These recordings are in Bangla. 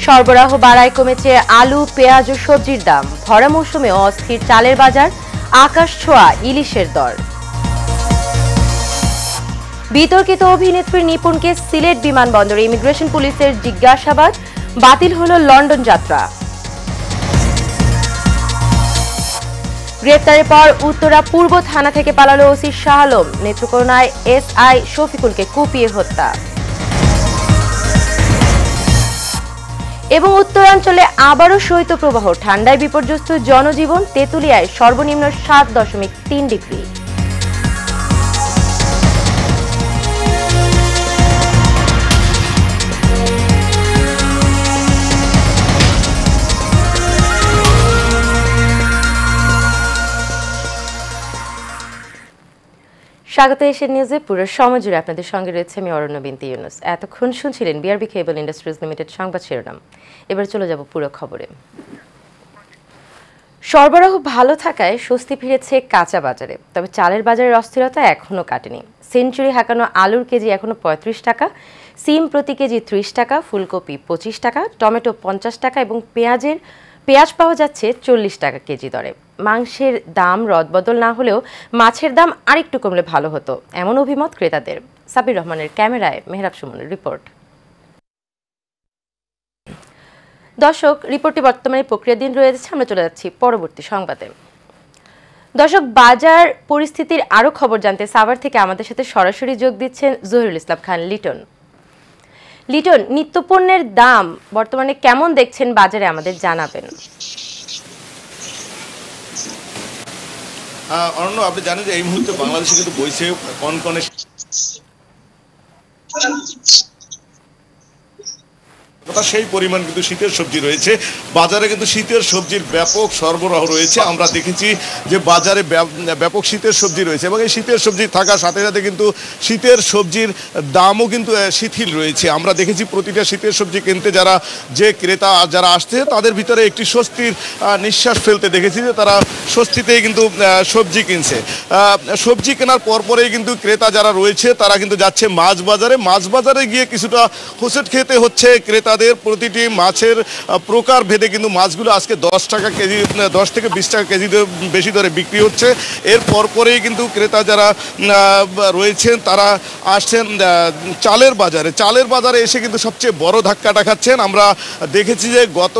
সরবরাহ বাড়ায় কমেছে আলু, পেঁয়াজ ও সবজির দাম। ভরা মৌসুমে অস্থির চালের বাজার, আকাশ ছোঁয়া ইলিশের দর। বিতর্কিত অভিনেত্রী নিপুণকে সিলেট বিমানবন্দরে ইমিগ্রেশন পুলিশের জিজ্ঞাসাবাদ, বাতিল হল লন্ডন যাত্রা। গ্রেপ্তারের পর উত্তরা পূর্ব থানা থেকে পালালো ওসি শাহ আলম। নেত্রকোনায় এসআই শফিকুলকে কুপিয়ে হত্যা। এবং উত্তরাঞ্চলে আবারও শৈত্যপ্রবাহ, ঠান্ডায় বিপর্যস্ত জনজীবন। তেঁতুলিয়ায় সর্বনিম্ন 7.3 ডিগ্রি। স্বাগত এশিয়ান নিউজে। পুরো সময় জুড়ে আপনাদের সঙ্গে রয়েছে আমি অরণ্য বিনতি ইউনুস। এতক্ষণ শুনছিলেন বিআরবি কেবল ইন্ডাস্ট্রিজ লিমিটেড সংবাদ শিরোনাম। এবার চলে যাব পুরো খবরে। সরবরাহ ভালো থাকায় স্বস্তি ফিরেছে কাঁচা বাজারে, তবে চালের বাজারের অস্থিরতা এখনও কাটেনি। সেঞ্চুরি হাঁকানো আলুর কেজি এখনও 35 টাকা, সিম প্রতি কেজি 30 টাকা, ফুলকপি 25 টাকা, টমেটো 50 টাকা এবং পেঁয়াজ পাওয়া যাচ্ছে 40 টাকা কেজি দরে। মাংসের দাম রদবদল না হলেও মাছের দাম আরেকটু কমলে ভালো হতো, এমন অভিমত ক্রেতাদের। সাবির রহমানের ক্যামেরায় মেহরাব সুমনের রিপোর্ট। দর্শক, রিপোর্টটি বর্তমানে প্রক্রিয়াধীন রয়েছে। আমরা চলে যাচ্ছি পরবর্তী সংবাদে। দর্শক, বাজার পরিস্থিতির আরও খবর জানতে সাভার থেকে আমাদের সাথে সরাসরি যোগ দিচ্ছেন জহিরুল ইসলাম খান লিটন। লিটন, নিত্যপণ্যের দাম বর্তমানে কেমন দেখছেন বাজারে, আমাদের জানাবেন। অরণ্য, আপনি জানেন যে এই মুহূর্তে বাংলাদেশে কিন্তু বইছে কনকনে সেই পরিমাণ কিন্তু শীতের সবজি রয়েছে বাজারে, কিন্তু শীতের সবজির ব্যাপক সরবরাহ রয়েছে। আমরা দেখেছি যে বাজারে ব্যাপক শীতের সবজি রয়েছে এবং এই শীতের সবজি থাকার সাথে সাথে কিন্তু শীতের সবজির দামও কিন্তু শিথিল রয়েছে। আমরা দেখেছি প্রতিটা শীতের সবজি কিনতে যে ক্রেতা যারা আসছে তাদের ভিতরে একটি স্বস্তির নিঃশ্বাস ফেলতে দেখেছি, যে তারা স্বস্তিতেই কিন্তু সবজি কিনছে। সবজি কেনার পরপরেই কিন্তু ক্রেতা যারা রয়েছে তারা কিন্তু যাচ্ছে মাছ বাজারে গিয়ে কিছুটা হোঁচট খেতে হচ্ছে ক্রেতা। প্রতিটি মাছের প্রকার ভেদে কিন্তু মাছগুলো আজকে 10 টাকা কেজি, 10 থেকে 20 টাকা কেজি বেশি দরে বিক্রি হচ্ছে। এর পরপরেই কিন্তু ক্রেতা যারা রয়েছেন তারা আসছেন চালের বাজারে এসে কিন্তু সবচেয়ে বড় ধাক্কাটা খাচ্ছেন। আমরা দেখেছি যে গত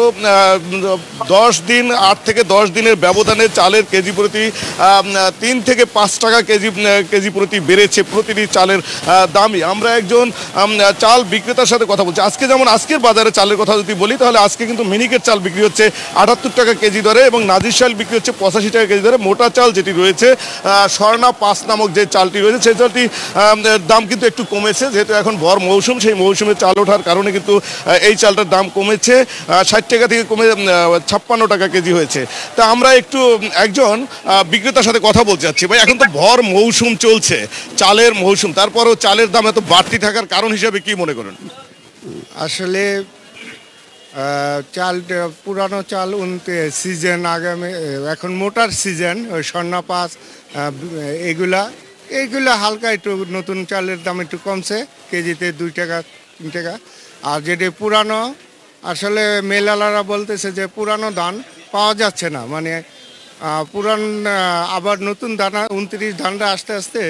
8 থেকে 10 দিনের ব্যবধানে চালের কেজি প্রতি 3 থেকে 5 টাকা কেজি প্রতি বেড়েছে প্রতিটি চালের দামই। আমরা একজন চাল বিক্রেতার সাথে কথা বলছি। আজকের বাজারে চালের কথা যদি বলি তাহলে আজকে কিন্তু মিনিকেট চাল বিক্রি হচ্ছে 78 টাকা কেজি দরে এবং নাজির চাল বিক্রি হচ্ছে 85 টাকা কেজি দরে। মোটা চাল যেটি রয়েছে স্বর্ণা 5 নামক যে চালটি রয়েছে সেই চালটি দাম কিন্তু একটু কমেছে, যেহেতু এখন ভর মৌসুম, সেই মৌসুমে চাল ওঠার কারণে কিন্তু এই চালটার দাম কমেছে, 60 টাকা থেকে কমে 56 টাকা কেজি হয়েছে। তা আমরা একটু একজন বিক্রেতার সাথে কথা বলতে চাচ্ছি। ভাই, এখন তো ভর মৌসুম চলছে, চালের মৌসুম, তারপরও চালের দাম এত বাড়তি থাকার কারণ হিসাবে কি মনে করেন? আসলে পুরানো চাল সিজন আগামী এখন মোটার সিজন, ওই স্বর্ণা 5 এইগুলা হালকা একটু নতুন চালের দাম একটু কমছে, কেজিতে 2 টাকা 3 টাকা। আর যেটি পুরানো, আসলে মেলালারা বলতেছে যে পুরানো ধান পাওয়া যাচ্ছে না, মানে আবার নতুন দানা 29 ধানটা আস্তে আস্তে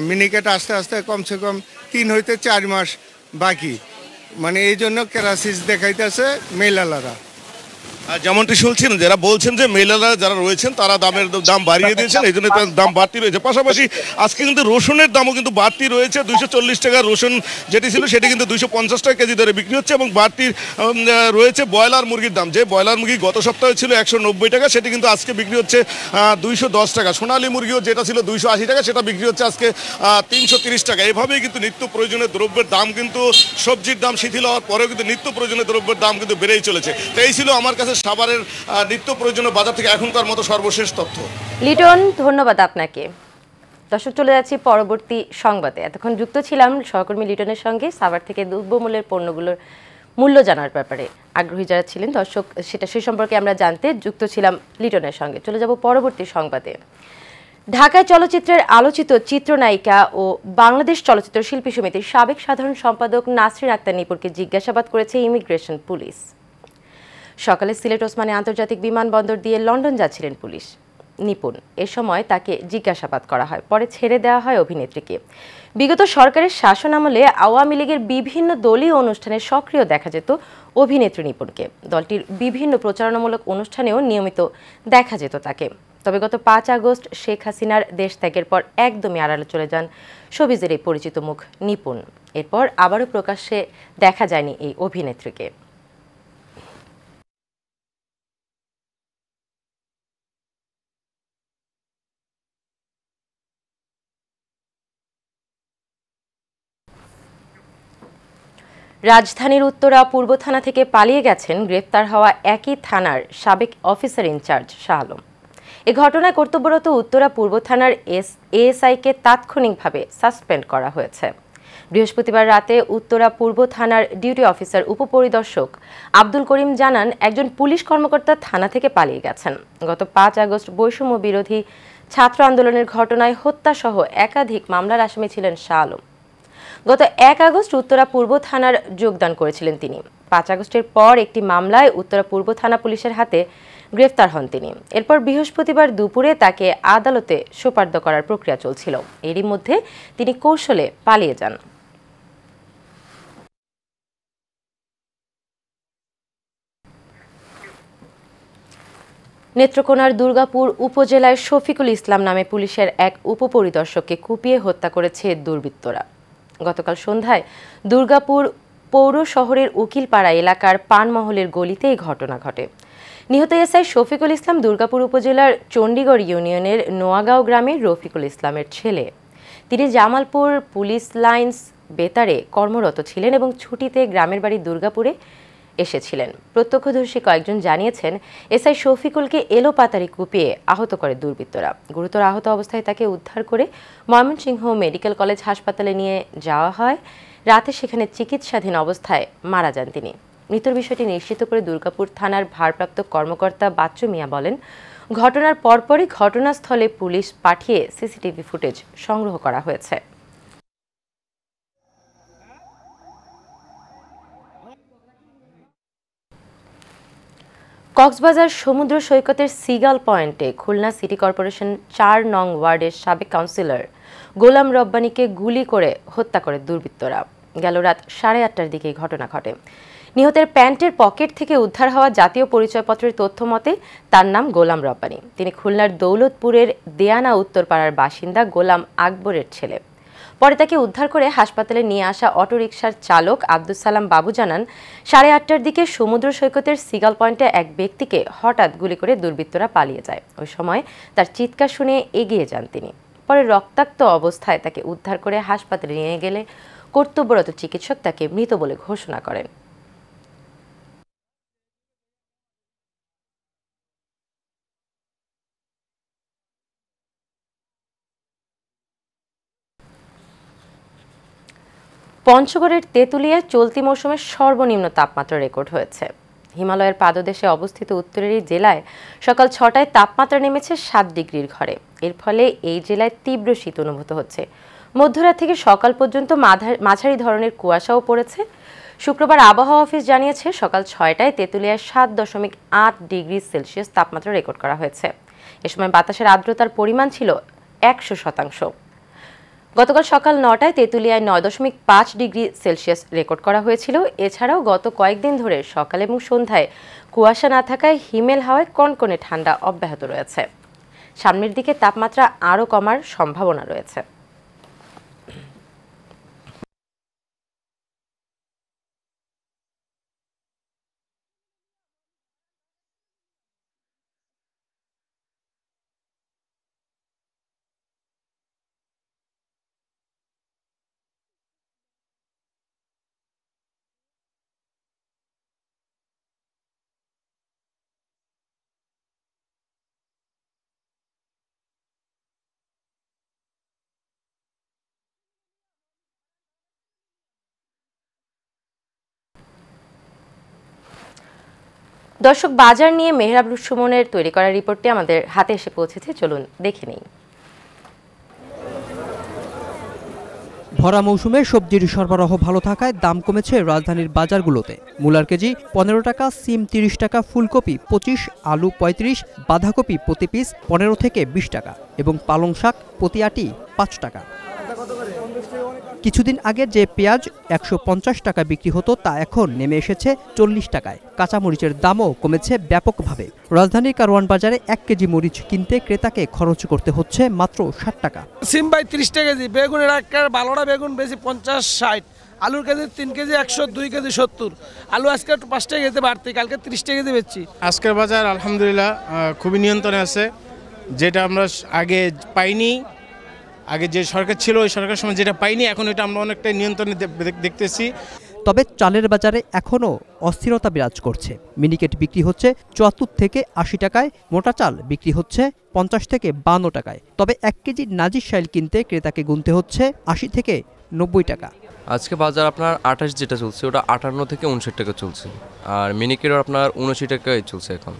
মিনিকেট আস্তে কমসে কম 3 হইতে 4 মাস বাকি, মানে এই জন্য ক্রাইসিস দেখাইতেছে মেলালারা। যেমনটি শুনছেন, যারা বলছেন যে মেলারা যারা রয়েছেন তারা দাম বাড়িয়ে দিয়েছেন, এই জন্য দাম বাড়তি রয়েছে। পাশাপাশি আজকে কিন্তু রসুনের দামও কিন্তু বাড়তি রয়েছে। 240 টাকা রসুন যেটি ছিল সেটি কিন্তু 250 টাকা কেজি দরে বিক্রি হচ্ছে এবং বাড়তি রয়েছে ব্রয়লার মুরগির দাম। যে ব্রয়লার মুরগি গত সপ্তাহে ছিল 190 টাকা, সেটি কিন্তু আজকে বিক্রি হচ্ছে 210 টাকা। সোনালী মুরগিও যেটা ছিল 280 টাকা, সেটা বিক্রি হচ্ছে আজকে 330 টাকা। এভাবেই কিন্তু নিত্য প্রয়োজনীয় দ্রব্যের দাম কিন্তু সবজির দাম শিথিল হওয়ার পরেও কিন্তু নিত্য প্রয়োজনীয় দ্রব্যের দাম কিন্তু বেড়েই চলেছে। তো এই ছিল আমার কাছে সাভারের নিত্য প্রয়োজনীয় বাজার থেকে এখনকার মতো সর্বশেষ তথ্য। লিটন, ধন্যবাদ আপনাকে। দর্শক, চলে যাচ্ছি পরবর্তী সংবাদে। এতক্ষণ যুক্ত ছিলাম সহকর্মী লিটনের সঙ্গে সাভার থেকে দ্রব্যমূল্যের পণ্যগুলোর মূল্য জানার ব্যাপারে আগ্রহী যারা ছিলেন দর্শক, সে সম্পর্কে আমরা জানতে যুক্ত ছিলাম লিটনের সঙ্গে। চলে যাব পরবর্তী সংবাদে। ঢাকায় চলচ্চিত্রের আলোচিত চিত্রনায়িকা ও বাংলাদেশ চলচ্চিত্র শিল্পী সমিতির সাবেক সাধারণ সম্পাদক নাসরিন আক্তার নিপুণকে জিজ্ঞাসাবাদ করেছে ইমিগ্রেশন পুলিশ। সকালে সিলেট ওসমানী আন্তর্জাতিক বিমানবন্দর দিয়ে লন্ডন যাচ্ছিলেন পুলিশ। নিপুণ এ সময় তাকে জিজ্ঞাসাবাদ করা হয়, পরে ছেড়ে দেওয়া হয় অভিনেত্রীকে। বিগত সরকারের শাসনামলে আওয়ামী লীগের বিভিন্ন দলীয় অনুষ্ঠানে সক্রিয় দেখা যেত অভিনেত্রী নিপুণকে। দলটির বিভিন্ন প্রচারণামূলক অনুষ্ঠানেও নিয়মিত দেখা যেত তাকে। তবে গত 5 আগস্ট শেখ হাসিনার দেশ ত্যাগের পর একদমই আড়ালে চলে যান শোবিজের এই পরিচিত মুখ নিপুণ। এরপর আবারও প্রকাশ্যে দেখা যায়নি এই অভিনেত্রীকে। রাজধানীর উত্তরা পূর্ব থানা থেকে পালিয়ে গেছেন গ্রেপ্তার হওয়া একই থানার সাবেক অফিসার ইনচার্জ শাহ আলম। এ ঘটনায় কর্তব্যরত উত্তরা পূর্ব থানার এএসআইকে তাৎক্ষণিকভাবে সাসপেন্ড করা হয়েছে। বৃহস্পতিবার রাতে উত্তরা পূর্ব থানার ডিউটি অফিসার উপপরিদর্শক আব্দুল করিম জানান, একজন পুলিশ কর্মকর্তা থানা থেকে পালিয়ে গেছেন। গত 5 আগস্ট বৈষম্য বিরোধী ছাত্র আন্দোলনের ঘটনায় হত্যাসহ একাধিক মামলার আসামি ছিলেন শাহ আলম। গত 1 আগস্ট উত্তরা পূর্ব থানার যোগদান করেছিলেন তিনি। 5 আগস্টের পর একটি মামলায় উত্তরা পূর্ব থানা পুলিশের হাতে গ্রেফতার হন তিনি। এরপর বৃহস্পতিবার দুপুরে তাকে আদালতে সোপর্দ করার প্রক্রিয়া চলছিল। এরই মধ্যে তিনি কৌশলে পালিয়ে যান। নেত্রকোনার দুর্গাপুর উপজেলায় শফিকুল ইসলাম নামে পুলিশের এক উপপরিদর্শককে কুপিয়ে হত্যা করেছে দুর্বৃত্তরা। গতকাল সন্ধ্যায় দুর্গাপুর পৌর শহরের উকিলপাড়া এলাকার পানমহলের গলিতে এই ঘটনা ঘটে। নিহত এসআই শফিকুল ইসলাম দুর্গাপুর উপজেলার চণ্ডীগড় ইউনিয়নের নোয়াগাঁও গ্রামের রফিকুল ইসলামের ছেলে। তিনি জামালপুর পুলিশ লাইন্স বেতারে কর্মরত ছিলেন এবং ছুটিতে গ্রামের বাড়ি দুর্গাপুরে এসেছিলেন। প্রত্যক্ষদর্শী কয়েকজন জানিয়েছেন, এসআই শফিকুলকে এলোপাতাড়ি কুপিয়ে আহত করে দুর্বৃত্তরা। গুরুতর আহত অবস্থায় তাকে উদ্ধার করে ময়মনসিংহ মেডিকেল কলেজ হাসপাতালে নিয়ে যাওয়া হয়। রাতে সেখানে চিকিৎসাধীন অবস্থায় মারা যান তিনি। মৃত্যুর বিষয়টি নিশ্চিত করে দুর্গাপুর থানার ভারপ্রাপ্ত কর্মকর্তা বাচ্চু মিয়া বলেন, ঘটনার পরপরই ঘটনাস্থলে পুলিশ পাঠিয়ে সিসিটিভি ফুটেজ সংগ্রহ করা হয়েছে। কক্সবাজার সমুদ্র সৈকতের সিগাল পয়েন্টে খুলনা সিটি কর্পোরেশন 4 নং ওয়ার্ডের সাবেক কাউন্সিলর গোলাম রব্বানীকে গুলি করে হত্যা করে দুর্বৃত্তরা। গেল রাত 8:30টার দিকে এই ঘটনা ঘটে। নিহতের প্যান্টের পকেট থেকে উদ্ধার হওয়া জাতীয় পরিচয়পত্রের তথ্য মতে তার নাম গোলাম রব্বানী। তিনি খুলনার দৌলতপুরের দেয়ানা উত্তরপাড়ার বাসিন্দা গোলাম আকবরের ছেলে। পরে তাকে উদ্ধার করে হাসপাতালে নিয়ে আসা অটোরিকশার চালক আব্দুস সালাম বাবু জানান, 8:30টার দিকে সমুদ্র সৈকতের সিগাল পয়েন্টে এক ব্যক্তিকে হঠাৎ গুলি করে দুর্বৃত্তরা পালিয়ে যায়। ওই সময় তার চিৎকার শুনে এগিয়ে যান তিনি। পরে রক্তাক্ত অবস্থায় তাকে উদ্ধার করে হাসপাতালে নিয়ে গেলে কর্তব্যরত চিকিৎসক তাকে মৃত বলে ঘোষণা করেন। পঞ্চগড়ের তেঁতুলিয়ায় চলতি মৌসুমের সর্বনিম্ন তাপমাত্রা রেকর্ড হয়েছে। হিমালয়ের পাদদেশে অবস্থিত উত্তরের এই জেলায় সকাল 6টায় তাপমাত্রা নেমেছে 7 ডিগ্রির ঘরে। এর ফলে এই জেলায় তীব্র শীত অনুভূত হচ্ছে। মধ্যরাত থেকে সকাল পর্যন্ত মাঝারি ধরনের কুয়াশাও পড়েছে। শুক্রবার আবহাওয়া অফিস জানিয়েছে, সকাল 6টায় তেঁতুলিয়ায় 7.8 ডিগ্রি সেলসিয়াস তাপমাত্রা রেকর্ড করা হয়েছে। এ সময় বাতাসের আর্দ্রতার পরিমাণ ছিল 100%। গতকাল সকাল 9টায় তেঁতুলিয়ায় 9.5 ডিগ্রি সেলসিয়াস রেকর্ড করা হয়েছিল। এছাড়াও গত কয়েকদিন ধরে সকাল এবং সন্ধ্যায় কুয়াশা না থাকায় হিমেল হাওয়ায় কনকনে ঠান্ডা অব্যাহত রয়েছে। সামনের দিকে তাপমাত্রা আরও কমার সম্ভাবনা রয়েছে। দর্শক, বাজার নিয়ে মেহরাব সুমনের তৈরি করা রিপোর্টটি আমাদের হাতে এসে পৌঁছেছে, চলুন দেখে নেই। ভরা মৌসুমে সবজির সরবরাহ ভালো থাকায় দাম কমেছে রাজধানীর বাজারগুলোতে। মূলার কেজি 15 টাকা, সিম 30 টাকা, ফুলকপি 25, আলু 35, বাঁধাকপি প্রতি পিস 15 থেকে 20 টাকা এবং পালং শাক প্রতি আটি 5 টাকা। কিছুদিন আগে যে পেঁয়াজ 150 টাকা বিক্রি হতো তা এখন নেমে এসেছে 40 টাকায়। কাঁচামরিচের দামও কমেছে ব্যাপকভাবে। রাজধানীর কারওয়ান বাজারে 1 কেজি মরিচ কিনতে ক্রেতাকে খরচ করতে হচ্ছে মাত্র 60 টাকা। সিম ভাই 30 টাকা কেজি, বেগুনের একটা ভালোটা বেগুন বেশি 50-60, আলুর কেজি 3 কেজি 100, 2 কেজি 70, আলু আজকে একটু 5 টাকা কেজি বাড়তি, কালকে 30 টাকা কেজি বেচছি। আজকের বাজার আলহামদুলিল্লাহ খুবই নিয়ন্ত্রণে আছে, যেটা আমরা আগে পাইনি। আগে যে সরকার ছিল ওই সরকারের সময় যেটা পাইনি, এখন এটা আমরা অনেকটাই নিয়ন্ত্রণে দেখতেছি। তবে চালের বাজারে এখনও অস্থিরতা বিরাজ করছে। মিনিকেট বিক্রি হচ্ছে 74 থেকে 80 টাকায়, মোটা চাল বিক্রি হচ্ছে 50 থেকে 52 টাকায়। তবে 1 কেজি নাজির শাইল কিনতে ক্রেতাকে গুনতে হচ্ছে 80 থেকে 90 টাকা। আজকে বাজার আপনার 28 যেটা চলছে ওটা 58 থেকে 59 টাকা চলছে, আর মিনিকেটও আপনার 79 টাকায় চলছে এখন।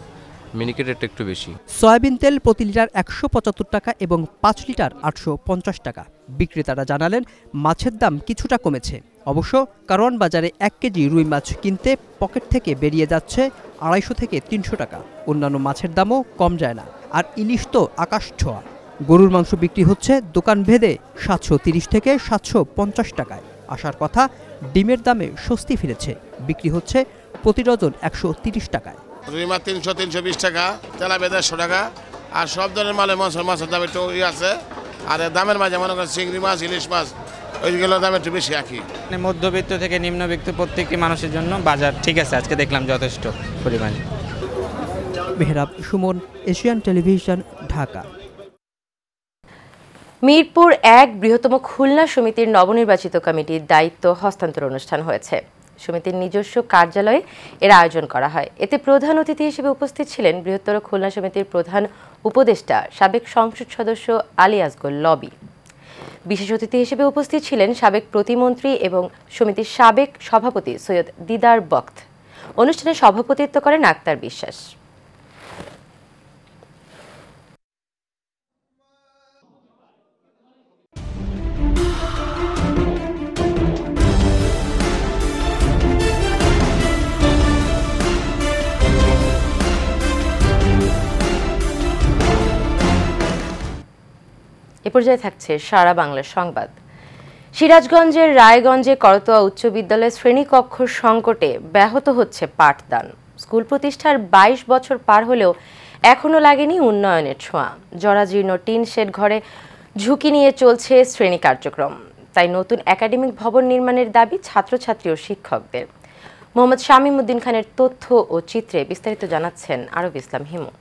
মিনিকেট রেটটা একটু বেশি। সয়াবিন তেল প্রতি লিটার 175 টাকা এবং 5 লিটার 850 টাকা। বিক্রেতারা জানালেন মাছের দাম কিছুটা কমেছে। অবশ্য কারওয়ান বাজারে 1 কেজি রুই মাছ কিনতে পকেট থেকে বেরিয়ে যাচ্ছে 250 থেকে 300 টাকা। অন্যান্য মাছের দামও কম যায় না। আর ইলিশ তো আকাশ ছোঁয়া। গরুর মাংস বিক্রি হচ্ছে দোকান ভেদে 730 থেকে 750 টাকায়। আসার কথা, ডিমের দামে স্বস্তি ফিরেছে। বিক্রি হচ্ছে প্রতি ডজন 130 টাকায়। রুই মাছ 300-320 টাকা, তেলাপিয়া 150 টাকা, আর সব ধরনের মাছের দাম একটু আছে। আর দামের মাঝে মনে করেন চিংড়ি মাছ, ইলিশ মাছ ওইগুলোর দাম একটু বেশি রাখি। মধ্যবিত্ত থেকে নিম্নবিত্ত প্রত্যেকটি মানুষের জন্য বাজার ঠিক আছে, আজকে দেখলাম যথেষ্ট পরিমাণে। Mehrab Sumon, Asian television, Dhaka. মিরপুর 1 বৃহত্তম খুলনা সমিতির নবনির্বাচিত কমিটির দায়িত্ব হস্তান্তর অনুষ্ঠান হয়েছে। সমিতির নিজস্ব কার্যালয়ে এর আয়োজন করা হয়। এতে প্রধান অতিথি হিসেবে উপস্থিত ছিলেন বৃহত্তর খুলনা সমিতির প্রধান উপদেষ্টা সাবেক সংসদ সদস্য আলী আসগর লবি। বিশেষ অতিথি হিসেবে উপস্থিত ছিলেন সাবেক প্রতিমন্ত্রী এবং সমিতির সাবেক সভাপতি সৈয়দ দিদার বক্ত। অনুষ্ঠানে সভাপতিত্ব করেন আক্তার বিশ্বাস। এ পর্যায়ে থাকছে সারা বাংলার সংবাদ। সিরাজগঞ্জের রায়গঞ্জে করতোয়া উচ্চ বিদ্যালয়ের শ্রেণীকক্ষ সংকটে ব্যাহত হচ্ছে পাঠদান। স্কুল প্রতিষ্ঠার 22 বছর পার হলেও এখনো লাগেনি উন্নয়নের ছোঁয়া। জরাজীর্ণ টিন শেড ঘরে ঝুঁকি নিয়ে চলছে শ্রেণী কার্যক্রম। তাই নতুন একাডেমিক ভবন নির্মাণের দাবি ছাত্রছাত্রী ও শিক্ষকদের। মোহাম্মদ শামীম উদ্দিন খানের তথ্য ও চিত্রে বিস্তারিত জানাচ্ছেন আরব ইসলাম হিমু।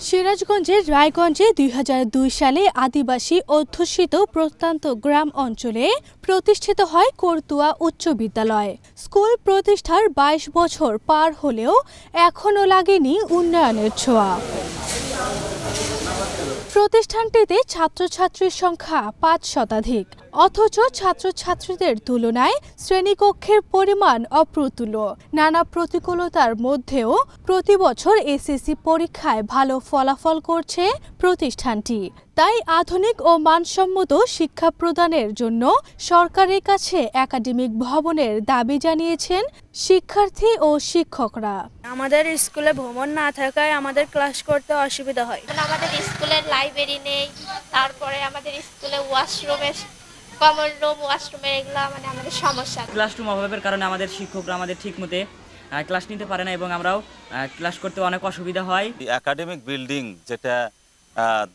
সিরাজগঞ্জের রায়গঞ্জে 2002 সালে আদিবাসী অধ্যুষিত প্রত্যন্ত গ্রাম অঞ্চলে প্রতিষ্ঠিত হয় করতোয়া উচ্চ বিদ্যালয়। স্কুল প্রতিষ্ঠার 22 বছর পার হলেও এখনো লাগেনি উন্নয়নের ছোঁয়া। প্রতিষ্ঠানটিতে ছাত্রছাত্রীর সংখ্যা 5 শতাধিক, অথচ ছাত্রছাত্রীদের তুলনায় শ্রেণীকক্ষের পরিমাণ অপ্রতুল। নানা প্রতিকূলতার মধ্যেও প্রতি বছর এসএসসি পরীক্ষায় ভালো ফলাফল করছে প্রতিষ্ঠানটি। তাই আধুনিক ও মানসম্মত শিক্ষা প্রদানের জন্য সরকারের কাছে একাডেমিক ভবনের দাবি জানিয়েছেন শিক্ষার্থী ও শিক্ষকরা। আমাদের স্কুলে ভবন না থাকায় আমাদের ক্লাস করতে অসুবিধা হয়। আমাদের স্কুলের লাইব্রেরি নেই, তারপরে আমাদের স্কুলে ওয়াশরুমের কমন রুম, ওয়াশরুমের এগুলো আমাদের সমস্যা। ক্লাসরুম অভাবের কারণে আমাদের শিক্ষকরা আমাদের ঠিকমতো ক্লাস নিতে পারে না এবং আমরাও ক্লাস করতে অনেক অসুবিধা হয়। একাডেমিক বিল্ডিং যেটা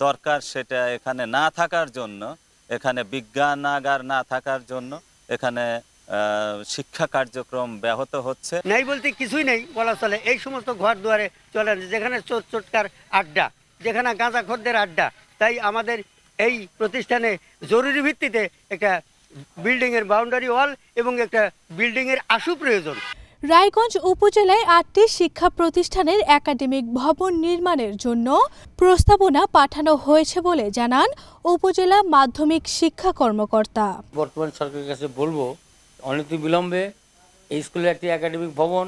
দরকার সেটা এখানে না থাকার জন্য, এখানে বিজ্ঞানাগার না থাকার জন্য এখানে শিক্ষা কার্যক্রম ব্যাহত হচ্ছে। নেই বলতে কিছুই নেই বলা চলে। এই সমস্ত ঘর দুয়ারে চলে, যেখানে চোর চোটকার আড্ডা, যেখানে গাঁজাখোরদের আড্ডা। তাই আমাদের এই প্রতিষ্ঠানে জরুরি ভিত্তিতে একটা বিল্ডিংয়ের বাউন্ডারি ওয়াল এবং একটা বিল্ডিংয়ের আশু প্রয়োজন। রায়গঞ্জ উপজেলায় 8টি শিক্ষা প্রতিষ্ঠানের একাডেমিক ভবন নির্মাণের জন্য প্রস্তাবনা পাঠানো হয়েছে বলে জানান উপজেলা মাধ্যমিক শিক্ষা কর্মকর্তা। বর্তমান সরকারের কাছে বলবো অনতি বিলম্বে এই স্কুলের একটি একাডেমিক ভবন,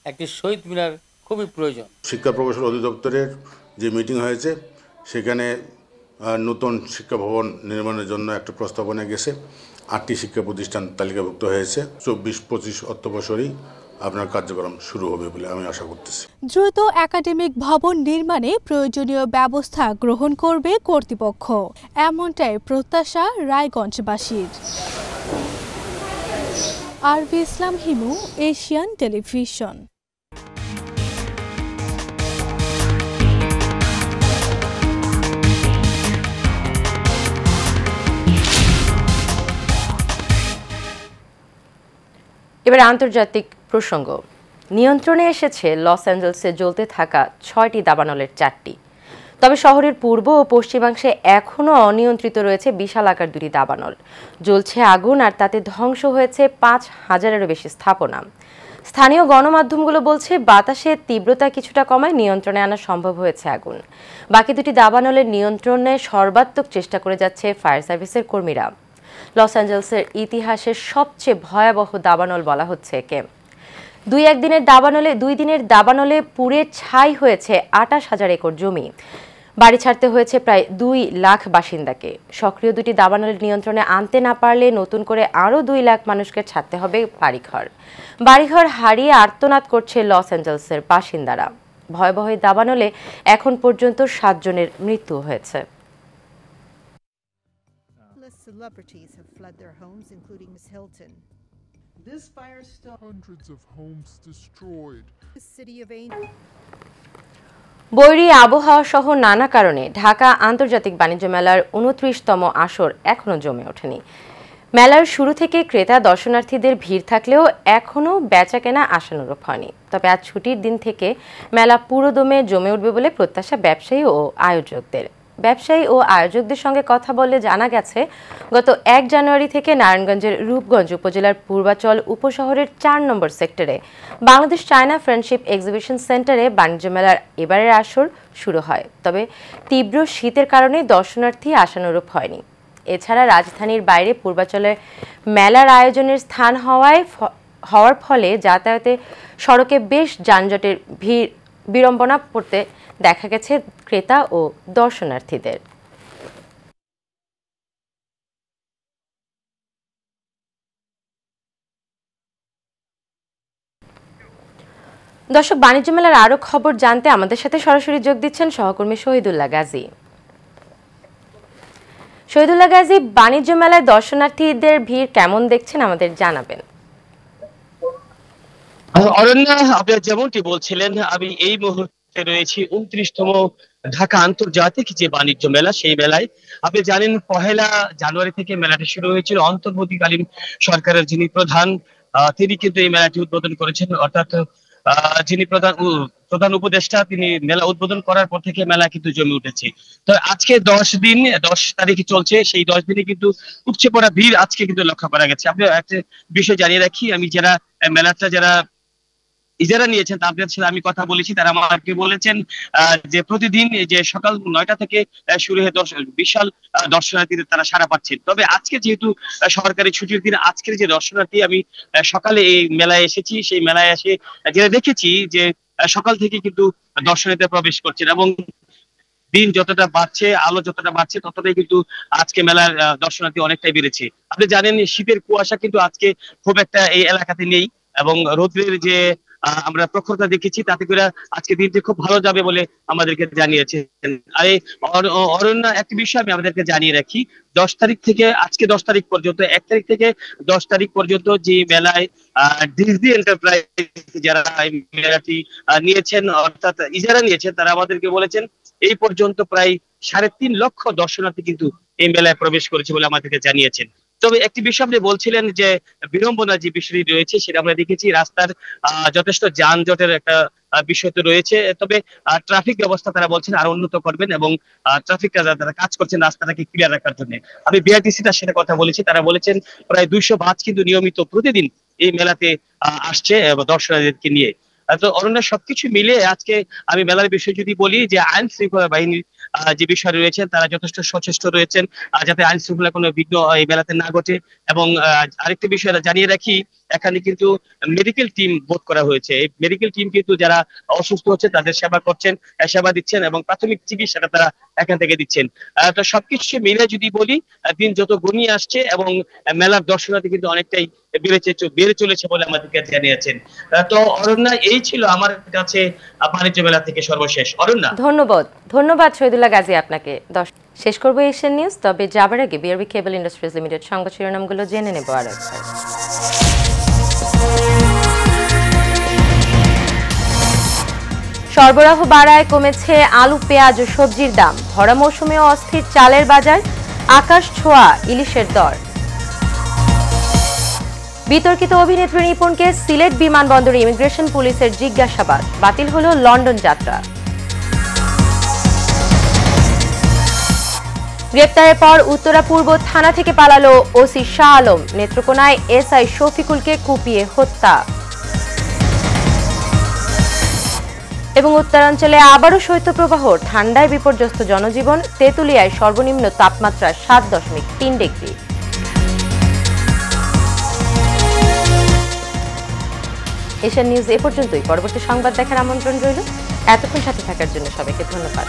একটি শহীদ মিনার খুবই প্রয়োজন। শিক্ষা প্রকৌশল অধিদপ্তরের যে মিটিং হয়েছে সেখানে নতুন শিক্ষা ভবন নির্মাণের জন্য একটা প্রস্তাবনা গেছে। 8টি শিক্ষা প্রতিষ্ঠান তালিকাভুক্ত হয়েছে। 24-25 অর্থবছরই আপনার কার্যক্রম শুরু হবে বলে আমি আশা করতেছি। দ্রুত একাডেমিক ভবন নির্মাণে প্রয়োজনীয় ব্যবস্থা গ্রহণ করবে কর্তৃপক্ষ, এমনটাই প্রত্যাশা রায়গঞ্জবাসীর। আরবি ইসলাম হিমু, এশিয়ান টেলিভিশন। এবার আন্তর্জাতিক প্রসঙ্গ। নিয়ন্ত্রণে এসেছে লস অ্যাঞ্জেলসে জ্বলতে থাকা 6টি দাবানলের 4টি। তবে শহরের পূর্ব ও পশ্চিমাংশে এখনও অনিয়ন্ত্রিত রয়েছে বিশাল আকার 2টি দাবানল। জ্বলছে আগুন আর তাতে ধ্বংস হয়েছে 5000-এরও বেশি স্থাপনা। স্থানীয় গণমাধ্যমগুলো বলছে বাতাসের তীব্রতা কিছুটা কমায় নিয়ন্ত্রণে আনা সম্ভব হয়েছে আগুন। বাকি 2টি দাবানলের নিয়ন্ত্রণে সর্বাত্মক চেষ্টা করে যাচ্ছে ফায়ার সার্ভিসের কর্মীরা। লস অ্যাঞ্জেলসের ইতিহাসের সবচেয়ে ভয়াবহ দাবানল বলা হচ্ছে একে। 2 দিনের দাবানলে পুড়ে ছাই হয়েছে 28,000 একর জমি। বাড়ি ছাড়তে হয়েছে প্রায় 2 লাখ বাসিন্দাকে। সক্রিয় 2টি দাবানলের নিয়ন্ত্রণে আনতে না পারলে নতুন করে আরও 2 লাখ মানুষকে ছাড়তে হবে বাড়িঘর হারিয়ে আর্তনাদ করছে লস অ্যাঞ্জেলসের বাসিন্দারা। ভয়াবহ দাবানলে এখন পর্যন্ত 7 জনের মৃত্যু হয়েছে। Celebrities have fled their homes, including Ms. Hilton. This fire still hundreds of homes destroyed. The city of Angel. বৈরী আবহাওয়া সহ নানা কারণে ঢাকা আন্তর্জাতিক বাণিজ্য মেলার 29তম আসর এখনো জমে ওঠেনি। মেলার শুরু থেকে ক্রেতা দর্শনার্থীদের ভিড় থাকলেও এখনও বেচাকেনা আশানুরূপ হয়নি। তবে আজ ছুটির দিন থেকে মেলা পুরোদমে জমে উঠবে বলে প্রত্যাশা ব্যবসায়ী ও আয়োজকদের সঙ্গে কথা বলে জানা গেছে, গত 1 জানুয়ারি থেকে নারায়ণগঞ্জের রূপগঞ্জ উপজেলার পূর্বাচল উপশহরের 4 নম্বর সেক্টরে বাংলাদেশ চায়না ফ্রেন্ডশিপ এক্সিবিশন সেন্টারে বাণিজ্য মেলার এবারের আসর শুরু হয়। তবে তীব্র শীতের কারণে দর্শনার্থী আশানুরূপ হয়নি। এছাড়া রাজধানীর বাইরে পূর্বাচলের মেলার আয়োজনের স্থান হওয়ার ফলে যাতায়াতে সড়কে বেশ যানজটের বিড়ম্বনা পড়তে দেখা গেছে ক্রেতা ও দর্শনার্থীদের। দর্শক, বাণিজ্য মেলার আরো খবর জানতে আমাদের সাথে সরাসরি যোগ দিচ্ছেন সহকর্মী শহীদুল্লাহ গাজী। শহীদুল্লাহ গাজী, বাণিজ্য মেলায় দর্শনার্থীদের ভিড় কেমন দেখছেন আমাদের জানাবেন। অরণ্যা, আপনারা যেমনটি বলছিলেন, আমি এই মুহূর্তে রয়েছি 29তম ঢাকা আন্তর্জাতিক যে বাণিজ্য মেলা, সেই মেলায়। আপনি জানেন 1 জানুয়ারি থেকে মেলাটি শুরু হয়েছিল। অন্তর্বর্তীকালীন সরকারের যিনি প্রধান, তিনি কিন্তু এই মেলাটি উদ্বোধন করেছেন। অর্থাৎ যিনি প্রধান উপদেষ্টা, তিনি মেলা উদ্বোধন করার পর থেকে মেলা কিন্তু জমে উঠেছে। তো আজকে 10 তারিখে চলছে। সেই 10 দিনে কিন্তু উপচে পড়া ভিড় আজকে কিন্তু লক্ষ্য করা গেছে। আপনি একটা বিষয় জানিয়ে রাখি, আমি যারা মেলাটা ইজারা নিয়েছেন তাদের সাথে আমি কথা বলেছি। তারা আমাকে বলেছেন যে প্রতিদিন যে সকাল 9টা থেকে শুরু হয়ে বিশাল দর্শনার্থীদের তারা সাড়া পাচ্ছেন। তবে আজকে যেহেতু সরকারি ছুটির দিন, আজকের যে দর্শনার্থী, আমি সকালে এই মেলায় এসেছি। সেই মেলায় এসে যেটা দেখেছি যে সকাল থেকে কিন্তু দর্শনার্থীরা প্রবেশ করছেন এবং দিন যতটা বাড়ছে, আলো যতটা বাড়ছে, ততটাই কিন্তু আজকে মেলার দর্শনার্থী অনেকটাই বেড়েছে। আপনি জানেন শীতের কুয়াশা কিন্তু আজকে খুব একটা এই এলাকাতে নেই এবং রোদের যে আমরা প্রখরতা দেখেছি, তাতে করে আজকে দিনটি খুব ভালো যাবে বলে আমাদেরকে জানিয়েছেন। আর এই অরণ্য একটি বিষয় আমি আমাদেরকে জানিয়ে রাখি, 10 তারিখ থেকে আজকে 10 তারিখ পর্যন্ত, 1 তারিখ থেকে 10 তারিখ পর্যন্ত যে মেলায় ডিজনি এন্টারপ্রাইজ যারা এই মেলাটি নিয়েছেন, অর্থাৎ ইজারা নিয়েছেন, তারা আমাদেরকে বলেছেন এই পর্যন্ত প্রায় 3.5 লক্ষ দর্শনার্থী কিন্তু এই মেলায় প্রবেশ করেছে বলে আমাদেরকে জানিয়েছেন। তবে একটি বিষয় আপনি বলছিলেন যে বিড়ম্বনা যে বিষয়টি রয়েছে, সেটা আমরা দেখেছি রাস্তার যথেষ্ট যানজটের একটা বিষয় তো রয়েছে। তবে ট্রাফিক ব্যবস্থা তারা বলছেন আরো উন্নত করবেন এবং ট্রাফিক যারা কাজ করছেন রাস্তাটাকে ক্লিয়ার রাখার জন্য। আমি বিআরটিসি তার সাথে কথা বলেছি, তারা বলেছেন প্রায় 200 বাস কিন্তু নিয়মিত প্রতিদিন এই মেলাতে আসছে দর্শনার্থীদেরকে নিয়ে। তো অরণ্য, সবকিছু মিলে আজকে আমি মেলার বিষয় যদি বলি, যে আইন শৃঙ্খলা বাহিনীর যে বিষয় রয়েছে তারা যথেষ্ট সচেষ্ট রয়েছেন যাতে আইন শৃঙ্খলা কোনো বিঘ্ন এই মেলাতে না ঘটে। এবং আরেকটি বিষয় জানিয়ে রাখি এখানে কিন্তু মেডিকেল টিম বোধ করা হয়েছে। এই মেডিকেল টিম কিন্তু যারা অসুস্থ হচ্ছে তাদের সেবা করছেন, সেবা দিচ্ছেন এবং প্রাথমিক চিকিৎসাটা তারা এখান থেকে দিচ্ছেন। তো সবকিছু মিলে যদি বলি, দিন যত ঘনিয়ে আসছে এবং মেলার দর্শনার্থী কিন্তু অনেকটাই বেড়ে চলেছে বলে আমাদেরকে জানিয়েছেন। তো অরণ্যা, এই ছিল আমার কাছে বাণিজ্য মেলা থেকে সর্বশেষ। অরণ্যা, ধন্যবাদ শহীদুল্লাহ গাজী আপনাকে। শেষ করবো এশিয়ান নিউজ, তবে যাবার আগে বিআরবি কেবল ইন্ডাস্ট্রিজ লিমিটেড সংবাদ শিরোনামগুলো জেনে নেব আরেকবার। সরবরাহ বাড়ায় কমেছে আলু, পেঁয়াজ ও সবজির দাম। ভরা মৌসুমেও অস্থির চালের বাজার, আকাশ ছোঁয়া ইলিশের দর। বিতর্কিত অভিনেত্রী নিপুণকে সিলেট বিমানবন্দরে ইমিগ্রেশন পুলিশের জিজ্ঞাসাবাদ, বাতিল হলো লন্ডন যাত্রা। গ্রেপ্তারের পর উত্তরা পূর্ব থানা থেকে পালালো ওসি শাহ আলম। নেত্রকোনায় এসআই শফিকুলকে কুপিয়ে হত্যা। এবং উত্তরাঞ্চলে আবারও শৈত্যপ্রবাহ, ঠান্ডায় বিপর্যস্ত জনজীবন। তেঁতুলিয়ায় সর্বনিম্ন তাপমাত্রা 7.3 ডিগ্রি। এশিয়ান নিউজ এ পর্যন্তই। পরবর্তী সংবাদ দেখার আমন্ত্রণ রইল। এতক্ষণ সাথে থাকার জন্য সবাইকে ধন্যবাদ।